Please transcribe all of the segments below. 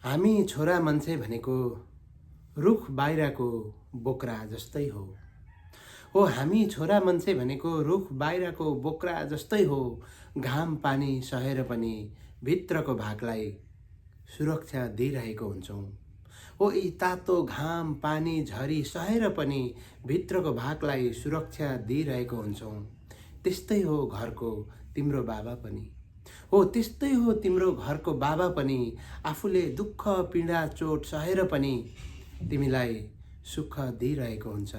हामी छोरा मान्छे भनेको रुख बाहिरको बोक्रा जस्तै हो। हामी छोरा मान्छे भनेको रुख बाहिरको बोक्रा जस्तै हो। घाम पानी सहेर पनि भित्रको भागलाई सुरक्षा दिइरहेको हुन्छौँ। यी तातो घाम पानी झरी सहेर पनि भित्रको भागलाई सुरक्षा दिइरहेको हुन्छौँ। त्यस्तै हो घरको तिम्रो बाबा पनि। त्यस्तै हो तिम्रो घरको बाबा पनि। आफूले दुःख पीडा चोट सहेर पनि तिमीलाई सुख दिइरहेको हुन्छ।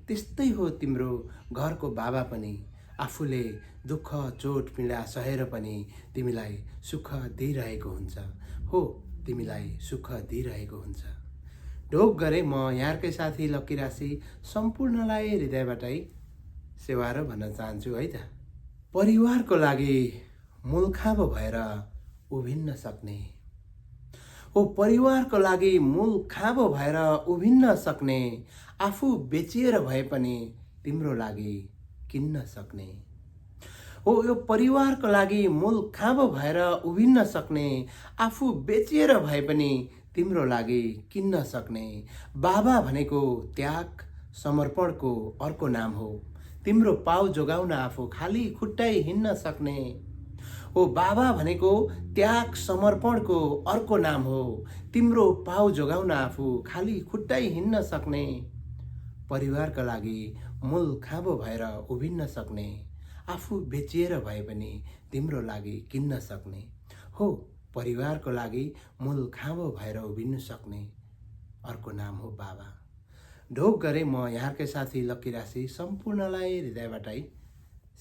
त्यस्तै हो तिम्रो घरको बाबा पनि। आफूले दुःख चोट पीडा सहेर पनि तिमीलाई सुख दिइरहेको हुन्छ। तिमीलाई सुख दिइरहेको हुन्छ। ढोक गरे म यहाँकै साथी लक्की राशि सम्पूर्णलाई हृदयबाटै सेवारो भन्न चाहन्छु है त। परिवारको लागि मूलखाँबो भएर उभिन्न सक्ने, परिवारको लागि मूलखाँबो भएर उभिन्न सक्ने, आफू बेचिएर भए पनि तिम्रो लागि किन्न सक्ने। यो परिवारको लागि मूलखाँबो भएर उभिन्न सक्ने, आफू बेचिएर भए पनि तिम्रो लागि किन्न सक्ने। बाबा भनेको त्याग समर्पणको अर्को नाम हो। तिम्रो पाउ जोगाउन आफू खाली खुट्टै हिँड्न सक्ने। बाबा भनेको त्याग समर्पणको अर्को नाम हो। तिम्रो पाउ जोगाउन आफू खाली खुट्टै हिँड्न सक्ने। परिवारका लागि मूलखाँबो भएर उभिन्न सक्ने, आफू बेचिएर भए पनि तिम्रो लागि किन्न सक्ने। परिवारको लागि मूलखाँबो भएर उभिन्न सक्ने अर्को नाम हो बाबा। ढोक गरे म यहाँकै साथी लक्की राशि सम्पूर्णलाई हृदयबाटै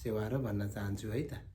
सेवारो भन्न चाहन्छु है त।